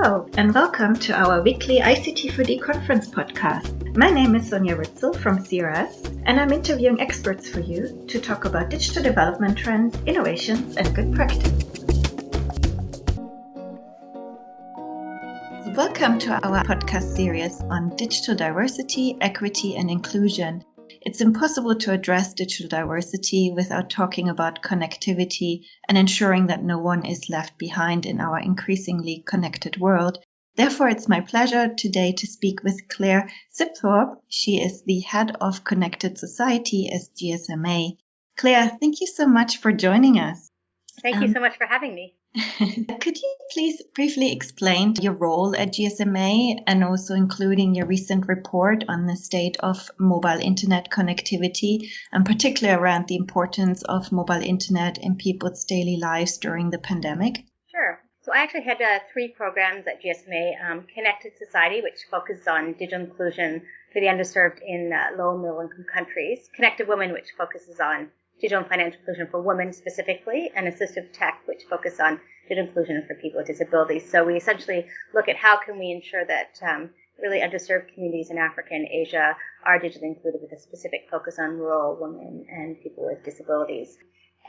Hello, and welcome to our weekly ICT4D conference podcast. My name is Sonja Ritzel from CRS, and I'm interviewing experts for you to talk about digital development trends, innovations, and good practice. Welcome to our podcast series on digital diversity, equity, and inclusion. It's impossible to address digital diversity without talking about connectivity and ensuring that no one is left behind in our increasingly connected world. Therefore, it's my pleasure today to speak with Claire Sibthorpe. She is the head of Connected Society at GSMA. Claire, thank you so much for joining us. Thank you so much for having me. Could you please briefly explain your role at GSMA and also including your recent report on the state of mobile internet connectivity, and particularly around the importance of mobile internet in people's daily lives during the pandemic? Sure. So I actually had three programs at GSMA, Connected Society, which focuses on digital inclusion for the underserved in low and middle income countries, Connected Women, which focuses on digital and financial inclusion for women specifically, and Assistive Tech, which focus on digital inclusion for people with disabilities. So we essentially look at how can we ensure that really underserved communities in Africa and Asia are digitally included with a specific focus on rural women and people with disabilities.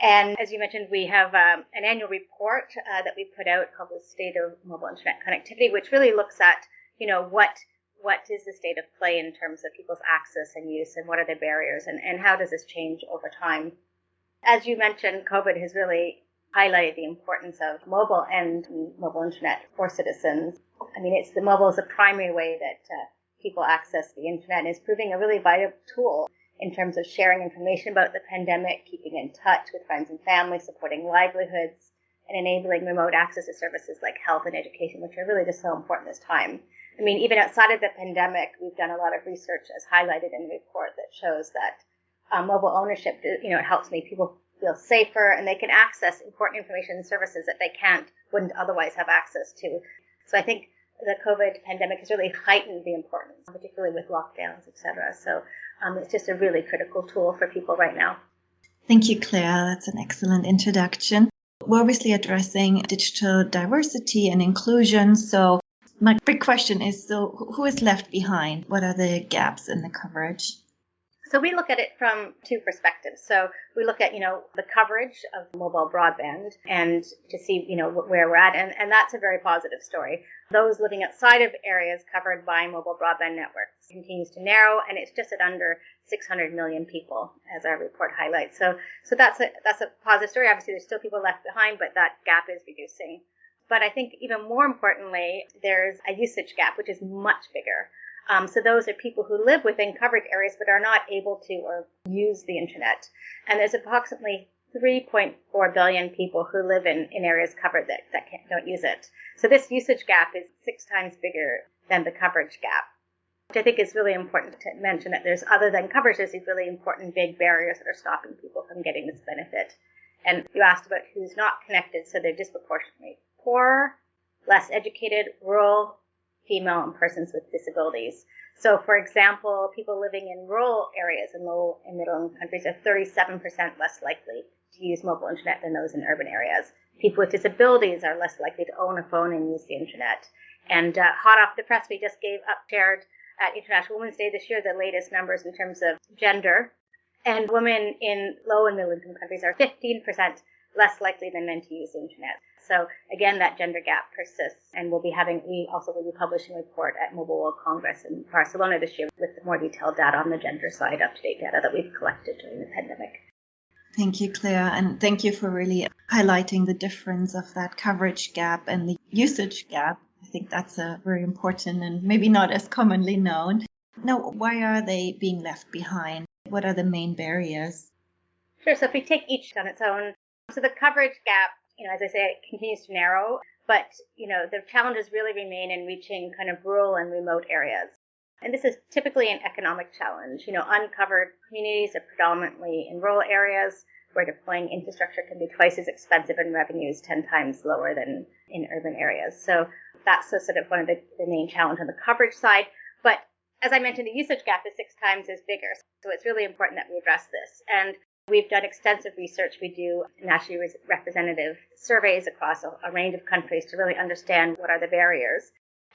And as you mentioned, we have an annual report that we put out called the State of Mobile Internet Connectivity, which really looks at, what is the state of play in terms of people's access and use, and what are the barriers, and how does this change over time? As you mentioned, COVID has really highlighted the importance of mobile and mobile internet for citizens. I mean, the mobile is the primary way that people access the internet, and is proving a really vital tool in terms of sharing information about the pandemic, keeping in touch with friends and family, supporting livelihoods, and enabling remote access to services like health and education, which are really just so important this time. I mean, even outside of the pandemic, we've done a lot of research, as highlighted in the report, that shows that mobile ownership, it helps make people feel safer, and they can access important information and services that they wouldn't otherwise have access to. So I think the COVID pandemic has really heightened the importance, particularly with lockdowns, et cetera. So it's just a really critical tool for people right now. Thank you, Claire. That's an excellent introduction. We're obviously addressing digital diversity and inclusion. So my big question is, who is left behind? What are the gaps in the coverage? So we look at it from two perspectives. So we look at, the coverage of mobile broadband and to see, where we're at. And that's a very positive story. Those living outside of areas covered by mobile broadband networks continues to narrow, and it's just at under 600 million people, as our report highlights. So that's a positive story. Obviously, there's still people left behind, but that gap is reducing. But I think even more importantly, there's a usage gap, which is much bigger. So those are people who live within covered areas but are not able to or use the internet. And there's approximately 3.4 billion people who live in areas covered that don't use it. So this usage gap is 6 times bigger than the coverage gap, which I think is really important to mention, that there's, other than coverage, there's these really important big barriers that are stopping people from getting this benefit. And you asked about who's not connected, so they're disproportionately poor, less educated, rural, female, and persons with disabilities. So, for example, people living in rural areas in low and middle income countries are 37% less likely to use mobile internet than those in urban areas. People with disabilities are less likely to own a phone and use the internet. And hot off the press, we just shared at International Women's Day this year the latest numbers in terms of gender. And women in low and middle income countries are 15% less likely than men to use the internet. So again, that gender gap persists, and we also will be publishing a report at Mobile World Congress in Barcelona this year with more detailed data on the gender side, up-to-date data that we've collected during the pandemic. Thank you, Claire, and thank you for really highlighting the difference of that coverage gap and the usage gap. I think that's very important and maybe not as commonly known. Now, why are they being left behind? What are the main barriers? Sure, so if we take each on its own, so the coverage gap, as I say, it continues to narrow, but, the challenges really remain in reaching kind of rural and remote areas. And this is typically an economic challenge. Uncovered communities are predominantly in rural areas where deploying infrastructure can be twice as expensive and revenues 10 times lower than in urban areas. So that's sort of one of the main challenge on the coverage side. But as I mentioned, the usage gap is 6 times as bigger. So it's really important that we address this. And We've done extensive research. We do nationally representative surveys across a range of countries to really understand what are the barriers.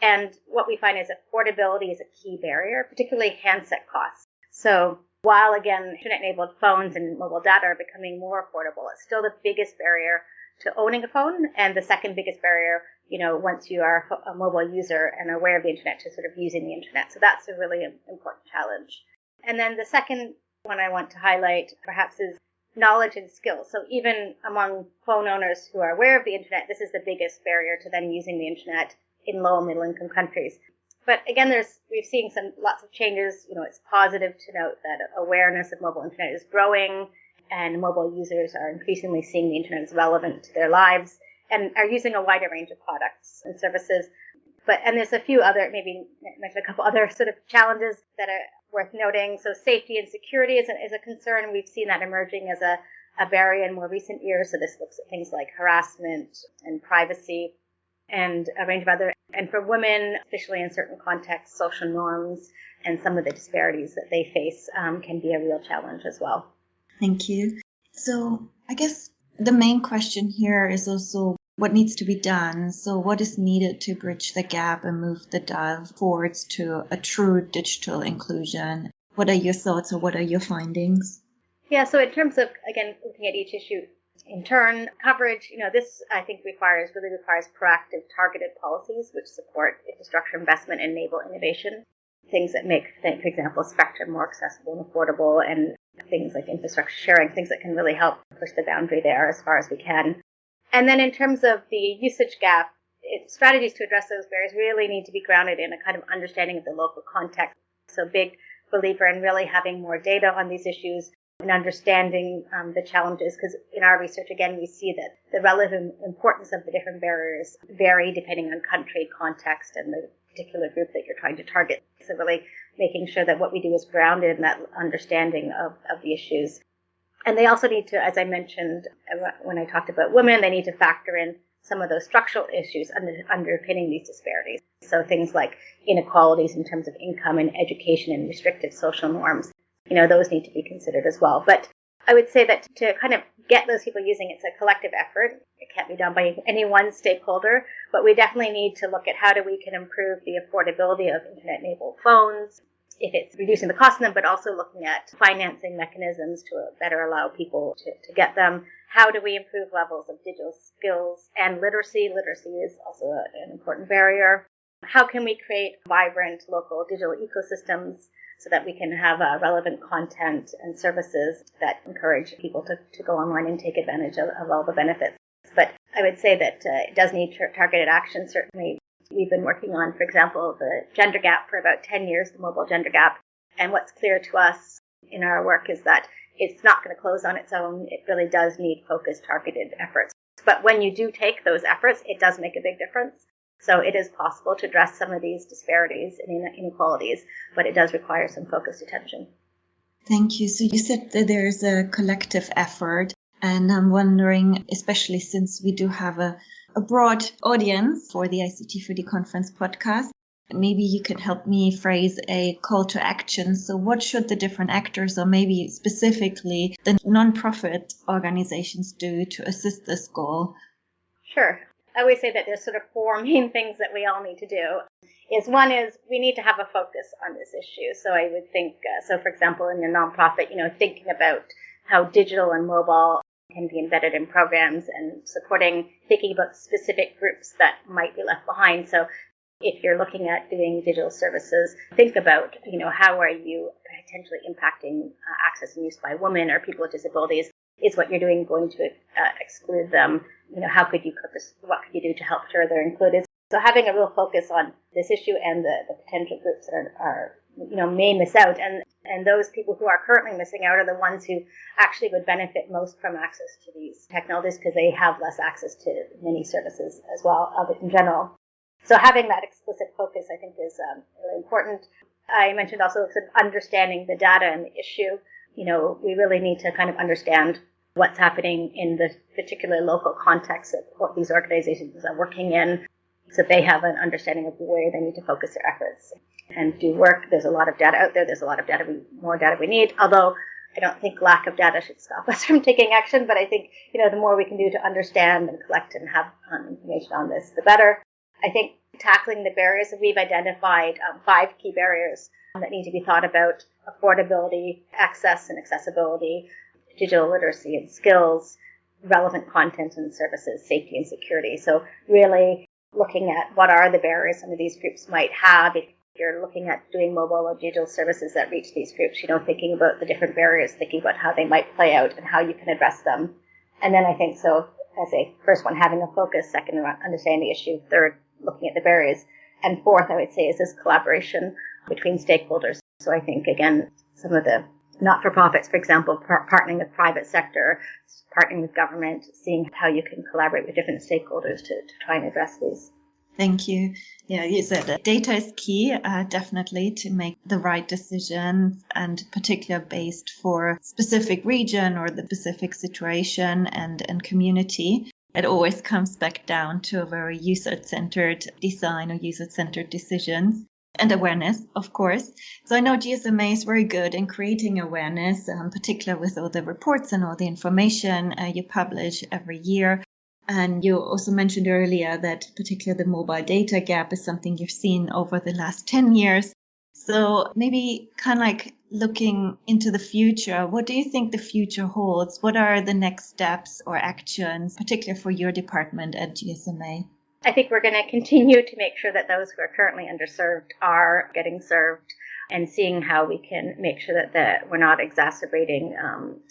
And what we find is affordability is a key barrier, particularly handset costs. So while, again, internet-enabled phones and mobile data are becoming more affordable, it's still the biggest barrier to owning a phone, and the second biggest barrier, once you are a mobile user and aware of the internet, to sort of using the internet. So that's a really important challenge. And then the second one I want to highlight perhaps is knowledge and skills. So even among phone owners who are aware of the internet, this is the biggest barrier to them using the internet in low and middle income countries. But again, we've seen lots of changes. It's positive to note that awareness of mobile internet is growing, and mobile users are increasingly seeing the internet as relevant to their lives and are using a wider range of products and services. And there's a few other, maybe mention a couple other sort of challenges that are worth noting. So safety and security is a concern. We've seen that emerging as a barrier in more recent years. So this looks at things like harassment and privacy and a range of other. And for women, especially in certain contexts, social norms and some of the disparities that they face can be a real challenge as well. Thank you. So I guess the main question here is also what needs to be done. So what is needed to bridge the gap and move the dial forwards to a true digital inclusion? What are your thoughts or what are your findings? Yeah, so in terms of, again, looking at each issue in turn, coverage, this I think requires proactive, targeted policies which support infrastructure investment and enable innovation. Things that make, for example, spectrum more accessible and affordable, and things like infrastructure sharing, things that can really help push the boundary there as far as we can. And then in terms of the usage gap, strategies to address those barriers really need to be grounded in a kind of understanding of the local context. So big believer in really having more data on these issues and understanding the challenges, because in our research, again, we see that the relative importance of the different barriers vary depending on country, context, and the particular group that you're trying to target. So really making sure that what we do is grounded in that understanding of the issues. And they also need to, as I mentioned when I talked about women, they need to factor in some of those structural issues underpinning these disparities. So things like inequalities in terms of income and education and restrictive social norms, those need to be considered as well. But I would say that to kind of get those people using, it's a collective effort. It can't be done by any one stakeholder, but we definitely need to look at how we can improve the affordability of internet-enabled phones, if it's reducing the cost of them, but also looking at financing mechanisms to better allow people to get them. How do we improve levels of digital skills and literacy? Literacy is also an important barrier. How can we create vibrant local digital ecosystems so that we can have relevant content and services that encourage people to go online and take advantage of all the benefits? But I would say that it does need targeted action, certainly. We've been working on, for example, the gender gap for about 10 years, the mobile gender gap. And what's clear to us in our work is that it's not going to close on its own. It really does need focused, targeted efforts. But when you do take those efforts, it does make a big difference. So it is possible to address some of these disparities and inequalities, but it does require some focused attention. Thank you. So you said that there's a collective effort, and I'm wondering, especially since we do have a broad audience for the ICT4D Conference podcast, maybe you could help me phrase a call to action. So what should the different actors, or maybe specifically the nonprofit organizations, do to assist this goal? Sure. I always say that there's sort of four main things that we all need to do. One is we need to have a focus on this issue. So I would think, for example, in your nonprofit, thinking about how digital and mobile can be embedded in programs and thinking about specific groups that might be left behind. So if you're looking at doing digital services, think about, how are you potentially impacting access and use by women or people with disabilities? Is what you're doing going to exclude them? What could you do to help sure they're included? So having a real focus on this issue and the potential groups that are may miss out. And those people who are currently missing out are the ones who actually would benefit most from access to these technologies, because they have less access to many services as well in general. So having that explicit focus, I think, is really important. I mentioned also sort of understanding the data and the issue. We really need to kind of understand what's happening in the particular local context of what these organizations are working in, so they have an understanding of where they need to focus their efforts and do work. There's a lot of data out there. There's a lot of more data we need. Although I don't think lack of data should stop us from taking action, but I think, the more we can do to understand and collect and have information on this, the better. I think tackling the barriers, we've identified 5 key barriers that need to be thought about: affordability, access and accessibility, digital literacy and skills, relevant content and services, safety and security. So really looking at what are the barriers some of these groups might have. If you're looking at doing mobile or digital services that reach these groups, thinking about the different barriers, thinking about how they might play out and how you can address them. And then I think, so as a first one, having a focus, second, understanding the issue, third, looking at the barriers, and fourth, I would say, is this collaboration between stakeholders. So I think, again, some of the not-for-profits, for example, partnering with private sector, partnering with government, seeing how you can collaborate with different stakeholders to try and address these. Thank you. Yeah, you said that data is key, definitely, to make the right decisions, and particularly based for specific region or the specific situation and community. It always comes back down to a very user-centered design or user-centered decisions. And awareness, of course. So I know GSMA is very good in creating awareness, particularly with all the reports and all the information you publish every year. And you also mentioned earlier that particularly the mobile data gap is something you've seen over the last 10 years. So maybe kind of like looking into the future, what do you think the future holds? What are the next steps or actions, particularly for your department at GSMA? I think we're going to continue to make sure that those who are currently underserved are getting served, and seeing how we can make sure that we're not exacerbating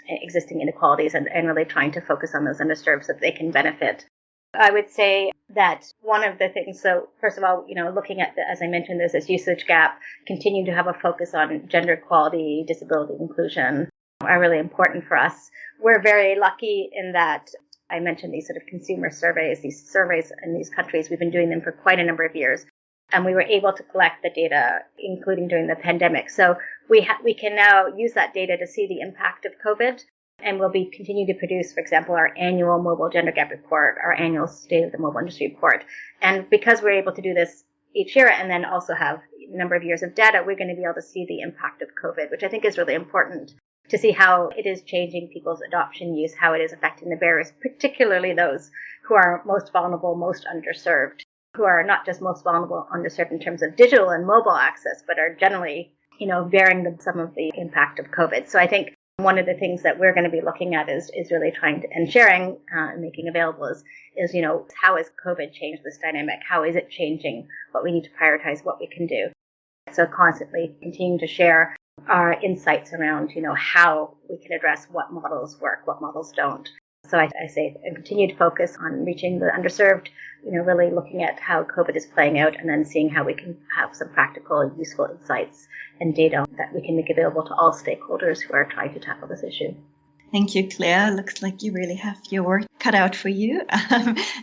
existing inequalities and really trying to focus on those underserved so that they can benefit. I would say that one of the things, so first of all, looking at, as I mentioned, there's this usage gap, continue to have a focus on gender equality, disability inclusion are really important for us. We're very lucky in that I mentioned these sort of consumer surveys, these surveys in these countries. We've been doing them for quite a number of years, and we were able to collect the data, including during the pandemic. So we can now use that data to see the impact of COVID, and we'll be continue to produce, for example, our annual mobile gender gap report, our annual state of the mobile industry report. And because we're able to do this each year and then also have a number of years of data, we're going to be able to see the impact of COVID, which I think is really important, to see how it is changing people's adoption use, how it is affecting the barriers, particularly those who are most vulnerable, most underserved, who are not just most vulnerable, underserved in terms of digital and mobile access, but are generally, bearing some of the impact of COVID. So I think one of the things that we're going to be looking at is really trying to, and sharing and making available is how has COVID changed this dynamic? How is it changing what we need to prioritize, what we can do? So constantly continuing to share our insights around, how we can address what models work, what models don't. So I say a continued focus on reaching the underserved, really looking at how COVID is playing out, and then seeing how we can have some practical and useful insights and data that we can make available to all stakeholders who are trying to tackle this issue. Thank you, Claire. Looks like you really have your work cut out for you.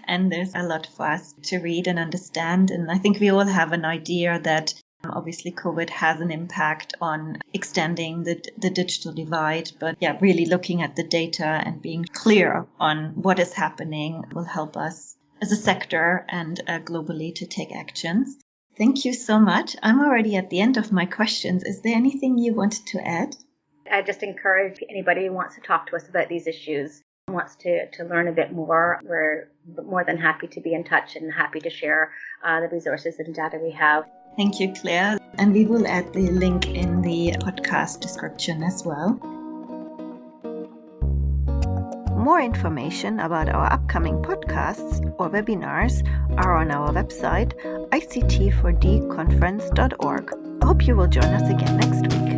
And there's a lot for us to read and understand. And I think we all have an idea that obviously COVID has an impact on extending the digital divide. But yeah, really looking at the data and being clear on what is happening will help us as a sector and globally to take actions. Thank you so much. I'm already at the end of my questions. Is there anything you wanted to add? I just encourage anybody who wants to talk to us about these issues, wants to learn a bit more. We're more than happy to be in touch and happy to share the resources and data we have. Thank you, Claire. And we will add the link in the podcast description as well. More information about our upcoming podcasts or webinars are on our website, ict4dconference.org. I hope you will join us again next week.